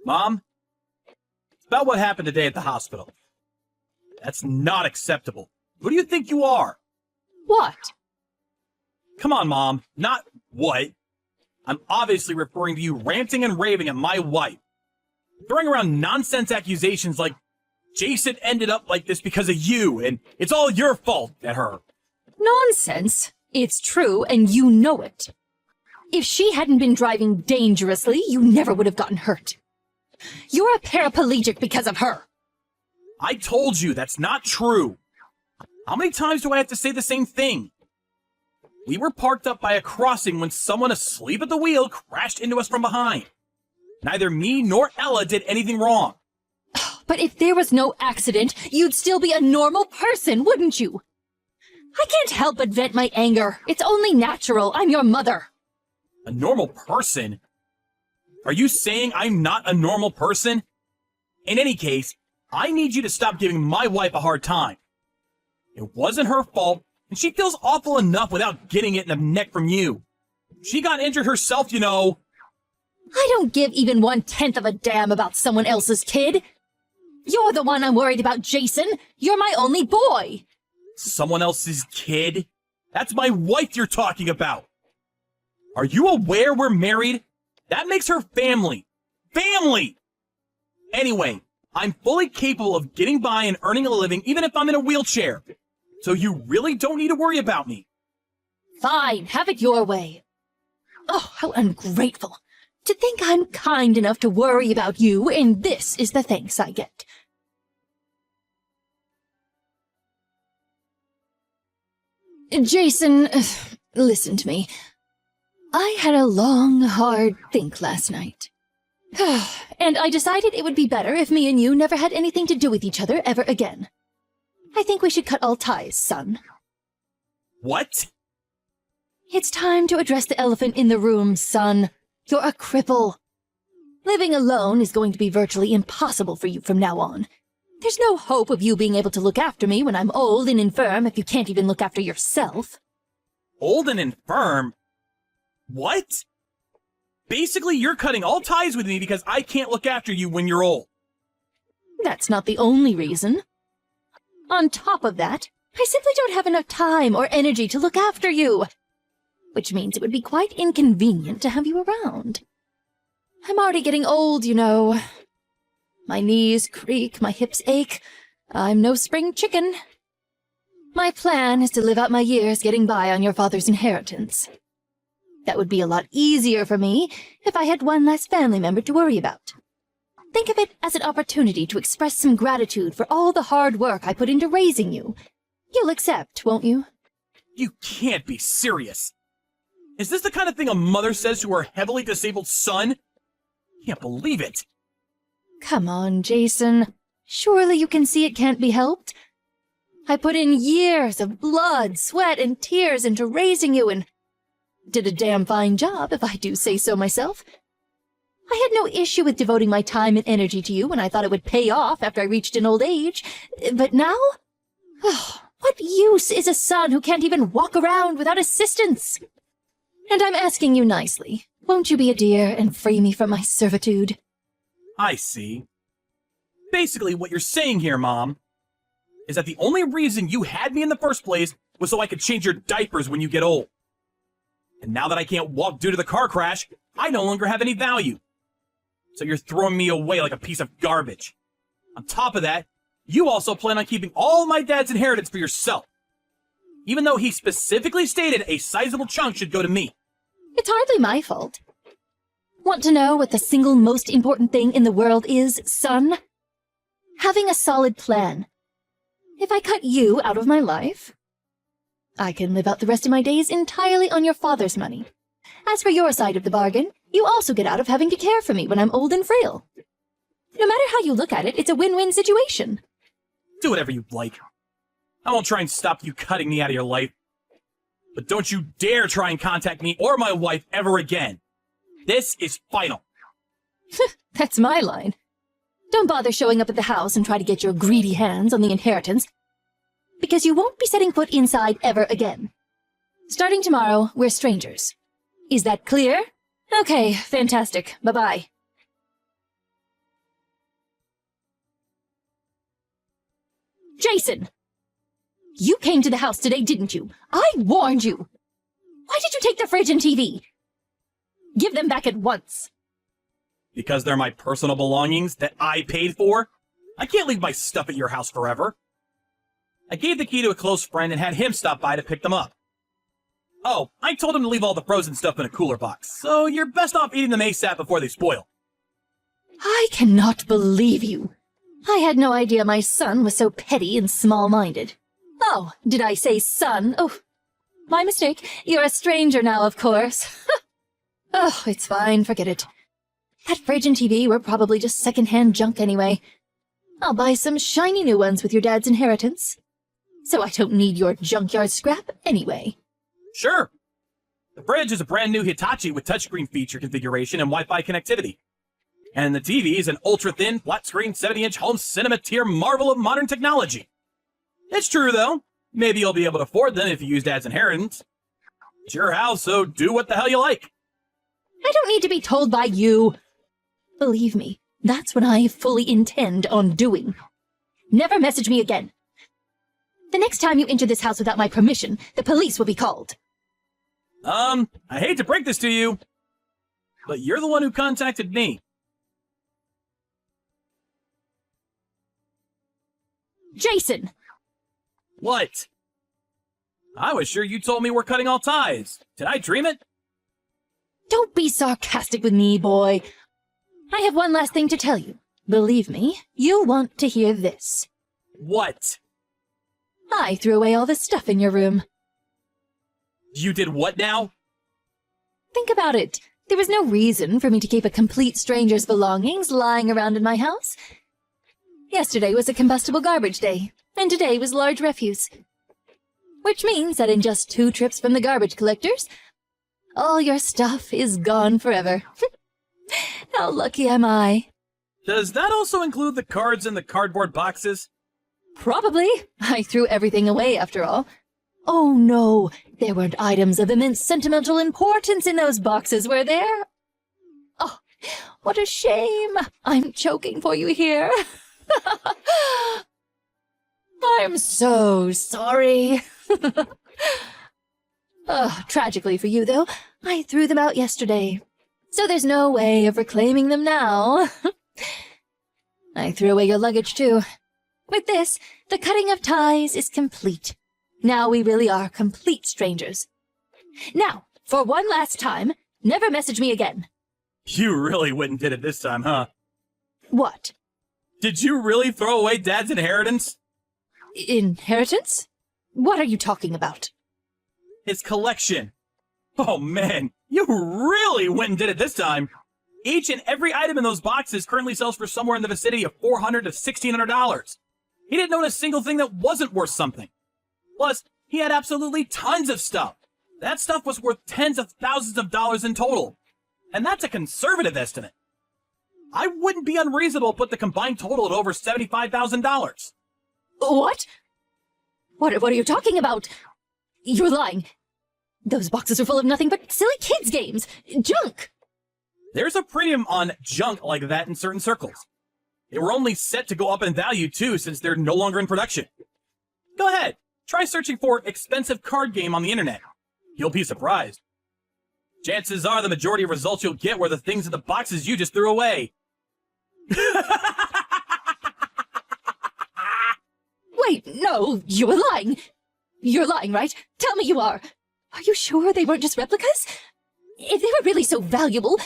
Mom, it's about what happened today at the hospital. That's not acceptable. Who do you think you are? What? Come on, Mom. Not what. I'm obviously referring to you ranting and raving at my wife. Throwing around nonsense accusations like Jason ended up like this because of you, and it's all your fault at her. Nonsense. It's true, and you know it. If she hadn't been driving dangerously, you never would have gotten hurt. You're a paraplegic because of her. I told you that's not true. How many times do I have to say the same thing? We were parked up by a crossing when someone asleep at the wheel crashed into us from behind. Neither me nor Ella did anything wrong. But if there was no accident, you'd still be a normal person, wouldn't you? I can't help but vent my anger. It's only natural. I'm your mother. A normal person? Are you saying I'm not a normal person? In any case, I need you to stop giving my wife a hard time. It wasn't her fault, and she feels awful enough without getting it in the neck from you. She got injured herself, you know. I don't give even 1/10 of a damn about someone else's kid. You're the one I'm worried about, Jason. You're my only boy. Someone else's kid? That's my wife you're talking about. Are you aware we're married? That makes her family. Family! Anyway, I'm fully capable of getting by and earning a living even if I'm in a wheelchair. So you really don't need to worry about me. Fine, have it your way. Oh, how ungrateful. To think I'm kind enough to worry about you, and this is the thanks I get. Jason, listen to me. I had a long, hard think last night. And I decided it would be better if me and you never had anything to do with each other ever again. I think we should cut all ties, son. What? It's time to address the elephant in the room, son. You're a cripple. Living alone is going to be virtually impossible for you from now on. There's no hope of you being able to look after me when I'm old and infirm if you can't even look after yourself. Old and infirm? What? Basically, you're cutting all ties with me because I can't look after you when you're old. That's not the only reason. On top of that, I simply don't have enough time or energy to look after you. Which means it would be quite inconvenient to have you around. I'm already getting old, you know. My knees creak, my hips ache. I'm no spring chicken. My plan is to live out my years getting by on your father's inheritance. That would be a lot easier for me if I had one less family member to worry about. Think of it as an opportunity to express some gratitude for all the hard work I put into raising you. You'll accept, won't you? You can't be serious. Is this the kind of thing a mother says to her heavily disabled son? Can't believe it. Come on, Jason. Surely you can see it can't be helped. I put in years of blood, sweat, and tears into raising you and did a damn fine job, if I do say so myself. I had no issue with devoting my time and energy to you when I thought it would pay off after I reached an old age. But now? Oh, what use is a son who can't even walk around without assistance? And I'm asking you nicely. Won't you be a dear and free me from my servitude? I see. Basically, what you're saying here, Mom, is that the only reason you had me in the first place was so I could change your diapers when you get old. And now that I can't walk due to the car crash, I no longer have any value. So you're throwing me away like a piece of garbage. On top of that, you also plan on keeping all my dad's inheritance for yourself. Even though he specifically stated a sizable chunk should go to me. It's hardly my fault. Want to know what the single most important thing in the world is, son? Having a solid plan. If I cut you out of my life, I can live out the rest of my days entirely on your father's money. As for your side of the bargain, you also get out of having to care for me when I'm old and frail. No matter how you look at it, it's a win-win situation. Do whatever you like. I won't try and stop you cutting me out of your life. But don't you dare try and contact me or my wife ever again. This is final. That's my line. Don't bother showing up at the house and try to get your greedy hands on the inheritance, because you won't be setting foot inside ever again. Starting tomorrow, we're strangers. Is that clear? Okay, fantastic. Bye-bye. Jason! You came to the house today, didn't you? I warned you! Why did you take the fridge and TV? Give them back at once. Because they're my personal belongings that I paid for? I can't leave my stuff at your house forever. I gave the key to a close friend and had him stop by to pick them up. Oh, I told him to leave all the frozen stuff in a cooler box, so you're best off eating them ASAP before they spoil. I cannot believe you. I had no idea my son was so petty and small-minded. Oh, did I say son? Oh, my mistake. You're a stranger now, of course. Oh, it's fine, forget it. That fridge and TV were probably just second-hand junk anyway. I'll buy some shiny new ones with your dad's inheritance. So I don't need your junkyard scrap anyway. Sure. The fridge is a brand new Hitachi with touchscreen feature configuration and Wi-Fi connectivity. And the TV is an ultra-thin, flat-screen, 70-inch home cinema tier marvel of modern technology. It's true, though. Maybe you'll be able to afford them if you use Dad's inheritance. It's your house, so do what the hell you like. I don't need to be told by you. Believe me, that's what I fully intend on doing. Never message me again. The next time you enter this house without my permission, the police will be called. I hate to break this to you, but you're the one who contacted me. Jason! What? I was sure you told me we're cutting all ties. Did I dream it? Don't be sarcastic with me, boy. I have one last thing to tell you. Believe me, you'll want to hear this. What? I threw away all the stuff in your room. You did what now? Think about it. There was no reason for me to keep a complete stranger's belongings lying around in my house. Yesterday was a combustible garbage day, and today was large refuse. Which means that in just 2 trips from the garbage collectors, all your stuff is gone forever. How lucky am I? Does that also include the cards in the cardboard boxes? Probably. I threw everything away after all. Oh no, there weren't items of immense sentimental importance in those boxes, were there? Oh, what a shame. I'm choking for you here. I'm so sorry. Tragically for you, though, I threw them out yesterday. So there's no way of reclaiming them now. I threw away your luggage, too. With this, the cutting of ties is complete. Now we really are complete strangers. Now, for one last time, never message me again. You really went and did it this time, huh? What? Did you really throw away Dad's inheritance? Inheritance? What are you talking about? His collection. Oh man, you really went and did it this time. Each and every item in those boxes currently sells for somewhere in the vicinity of $400 to $1,600. He didn't own a single thing that wasn't worth something. Plus, he had absolutely tons of stuff. That stuff was worth tens of thousands of dollars in total. And that's a conservative estimate. I wouldn't be unreasonable to put the combined total at over $75,000. What? What are you talking about? You're lying. Those boxes are full of nothing but silly kids' games. Junk! There's a premium on junk like that in certain circles. They were only set to go up in value, too, since they're no longer in production. Go ahead. Try searching for expensive card game on the internet. You'll be surprised. Chances are the majority of results you'll get were the things in the boxes you just threw away. Wait, no, you were lying. You're lying, right? Tell me you are. Are you sure they weren't just replicas? If they were really so valuable,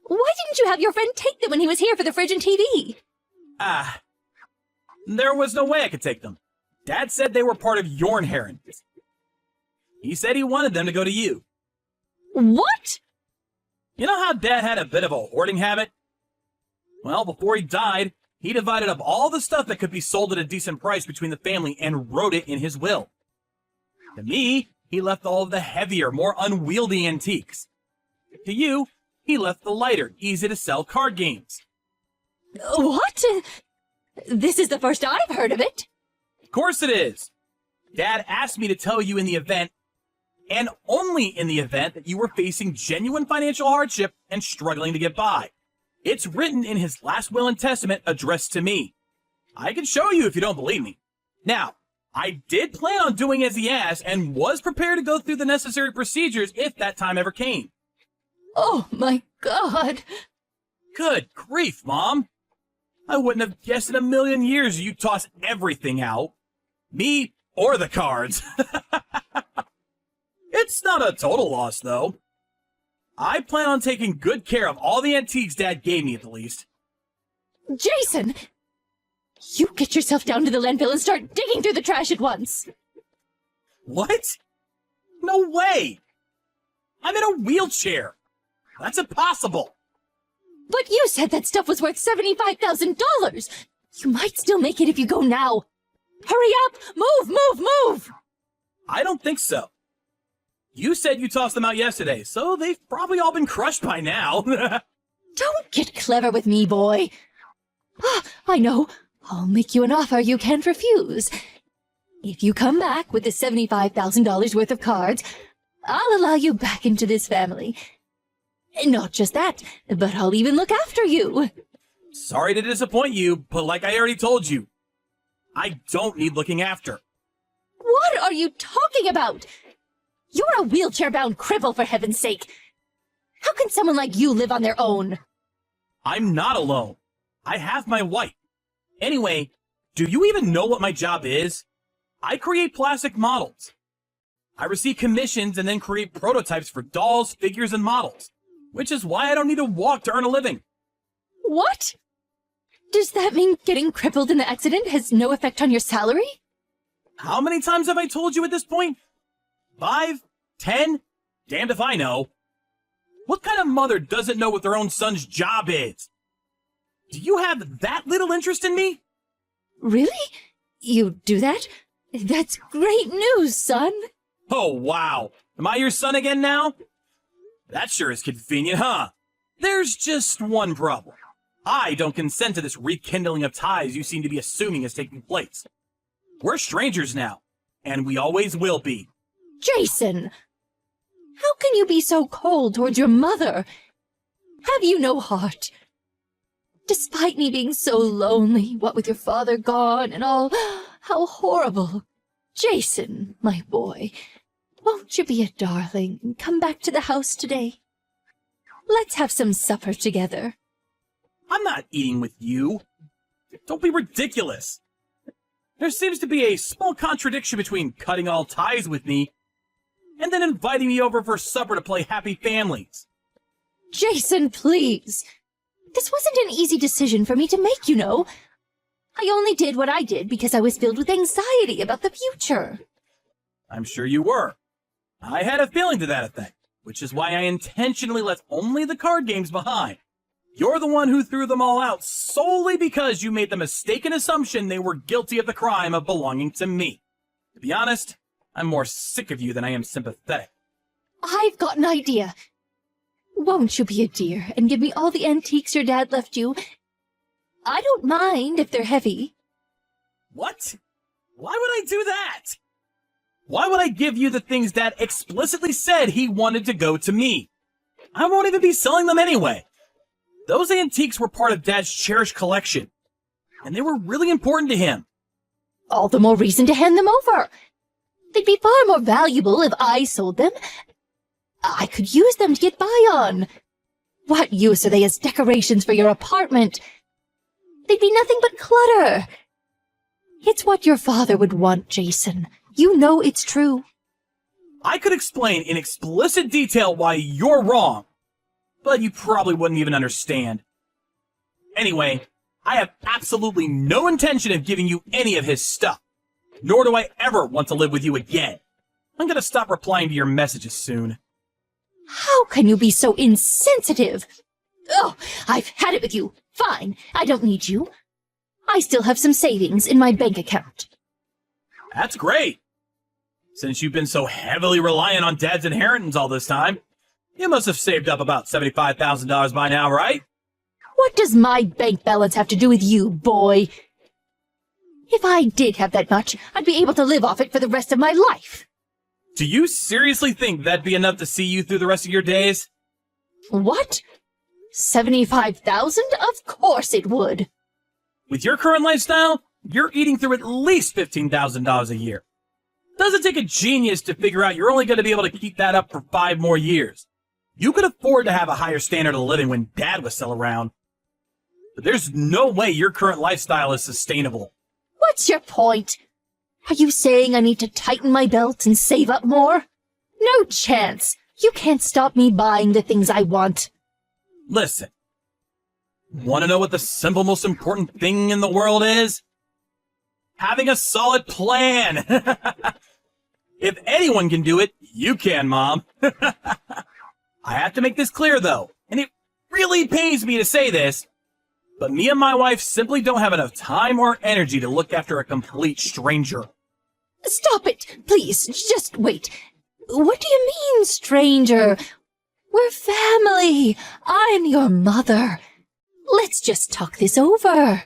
why didn't you have your friend take them when he was here for the fridge and TV? There was no way I could take them. Dad said they were part of your inheritance. He said he wanted them to go to you. What? You know how Dad had a bit of a hoarding habit? Well, before he died, he divided up all the stuff that could be sold at a decent price between the family and wrote it in his will. To me, he left all of the heavier, more unwieldy antiques. To you, he left the lighter, easy-to-sell card games. What? This is the first I've heard of it. Of course it is. Dad asked me to tell you in the event, and only in the event, that you were facing genuine financial hardship and struggling to get by. It's written in his last will and testament addressed to me. I can show you if you don't believe me. Now, I did plan on doing as he asked and was prepared to go through the necessary procedures if that time ever came. Oh my God. Good grief, Mom. I wouldn't have guessed in a million years you'd toss everything out. Me or the cards. It's not a total loss, though. I plan on taking good care of all the antiques Dad gave me, at the least. Jason! You get yourself down to the landfill and start digging through the trash at once. What? No way! I'm in a wheelchair. That's impossible. But you said that stuff was worth $75,000. You might still make it if you go now. Hurry up! Move! I don't think so. You said you tossed them out yesterday, so they've probably all been crushed by now. Don't get clever with me, boy. I know. I'll make you an offer you can't refuse. If you come back with the $75,000 worth of cards, I'll allow you back into this family. Not just that, but I'll even look after you. Sorry to disappoint you, but like I already told you, I don't need looking after. What are you talking about? You're a wheelchair-bound cripple, for heaven's sake. How can someone like you live on their own? I'm not alone. I have my wife. Anyway, do you even know what my job is? I create plastic models. I receive commissions and then create prototypes for dolls, figures, and models, which is why I don't need to walk to earn a living. What? Does that mean getting crippled in the accident has no effect on your salary? How many times have I told you at this point? 5? 10? Damned if I know. What kind of mother doesn't know what their own son's job is? Do you have that little interest in me? Really? You do that? That's great news, son. Oh, wow. Am I your son again now? That sure is convenient, huh? There's just one problem. I don't consent to this rekindling of ties you seem to be assuming is taking place. We're strangers now, and we always will be. Jason! How can you be so cold towards your mother? Have you no heart? Despite me being so lonely, what with your father gone and all, how horrible. Jason, my boy, won't you be a darling and come back to the house today? Let's have some supper together. I'm not eating with you. Don't be ridiculous. There seems to be a small contradiction between cutting all ties with me and then inviting me over for supper to play Happy Families. Jason, please. This wasn't an easy decision for me to make, you know. I only did what I did because I was filled with anxiety about the future. I'm sure you were. I had a feeling to that effect, which is why I intentionally left only the card games behind. You're the one who threw them all out solely because you made the mistaken assumption they were guilty of the crime of belonging to me. To be honest, I'm more sick of you than I am sympathetic. I've got an idea. Won't you be a dear and give me all the antiques your dad left you? I don't mind if they're heavy. What? Why would I do that? Why would I give you the things Dad explicitly said he wanted to go to me? I won't even be selling them anyway. Those antiques were part of Dad's cherished collection, and they were really important to him. All the more reason to hand them over. They'd be far more valuable if I sold them. I could use them to get by on. What use are they as decorations for your apartment? They'd be nothing but clutter. It's what your father would want, Jason. You know it's true. I could explain in explicit detail why you're wrong, but you probably wouldn't even understand. Anyway, I have absolutely no intention of giving you any of his stuff, nor do I ever want to live with you again. I'm gonna stop replying to your messages soon. How can you be so insensitive? Oh, I've had it with you. Fine, I don't need you. I still have some savings in my bank account. That's great. Since you've been so heavily reliant on Dad's inheritance all this time, you must have saved up about $75,000 by now, right? What does my bank balance have to do with you, boy? If I did have that much, I'd be able to live off it for the rest of my life. Do you seriously think that'd be enough to see you through the rest of your days? What? 75,000? Of course it would. With your current lifestyle, you're eating through at least $15,000 a year. Doesn't take a genius to figure out you're only going to be able to keep that up for 5 more years. You could afford to have a higher standard of living when Dad was still around. But there's no way your current lifestyle is sustainable. What's your point? Are you saying I need to tighten my belt and save up more? No chance. You can't stop me buying the things I want. Listen. Want to know what the simple, most important thing in the world is? Having a solid plan. If anyone can do it, you can, Mom. I have to make this clear, though, and it really pains me to say this, but me and my wife simply don't have enough time or energy to look after a complete stranger. Stop it, please. Just wait. What do you mean, stranger? We're family. I'm your mother. Let's just talk this over.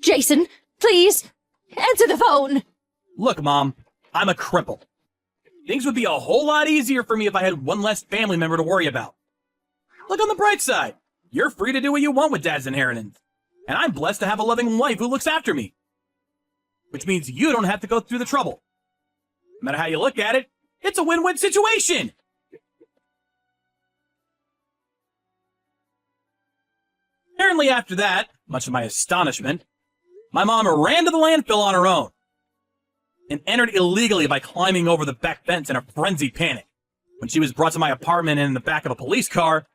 Jason, please, answer the phone. Look, Mom, I'm a cripple. Things would be a whole lot easier for me if I had one less family member to worry about. Look on the bright side. You're free to do what you want with Dad's inheritance. And I'm blessed to have a loving wife who looks after me. Which means you don't have to go through the trouble. No matter how you look at it, it's a win-win situation. Apparently after that, much to my astonishment, my mom ran to the landfill on her own and entered illegally by climbing over the back fence in a frenzied panic. When she was brought to my apartment in the back of a police car,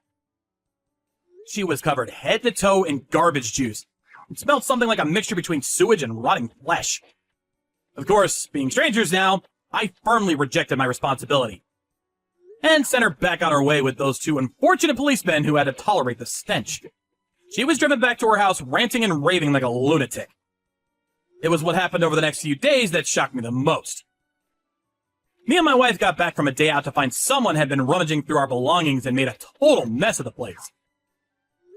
she was covered head to toe in garbage juice. It smelled something like a mixture between sewage and rotting flesh. Of course, being strangers now, I firmly rejected my responsibility and sent her back on her way with those 2 unfortunate policemen who had to tolerate the stench. She was driven back to her house ranting and raving like a lunatic. It was what happened over the next few days that shocked me the most. Me and my wife got back from a day out to find someone had been rummaging through our belongings and made a total mess of the place.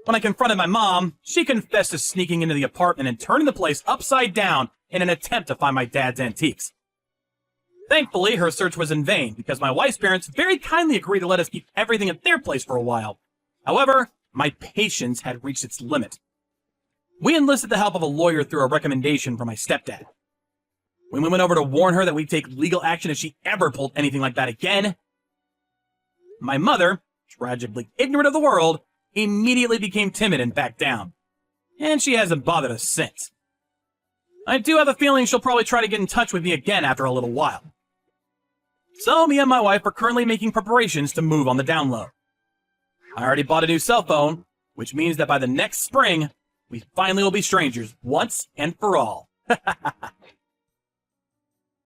When I confronted my mom, she confessed to sneaking into the apartment and turning the place upside down in an attempt to find my dad's antiques. Thankfully, her search was in vain because my wife's parents very kindly agreed to let us keep everything at their place for a while. However, my patience had reached its limit. We enlisted the help of a lawyer through a recommendation from my stepdad. When we went over to warn her that we'd take legal action if she ever pulled anything like that again, my mother, tragically ignorant of the world, immediately became timid and backed down. And she hasn't bothered us since. I do have a feeling she'll probably try to get in touch with me again after a little while. So me and my wife are currently making preparations to move on the down low. I already bought a new cell phone, which means that by the next spring, we finally will be strangers once and for all.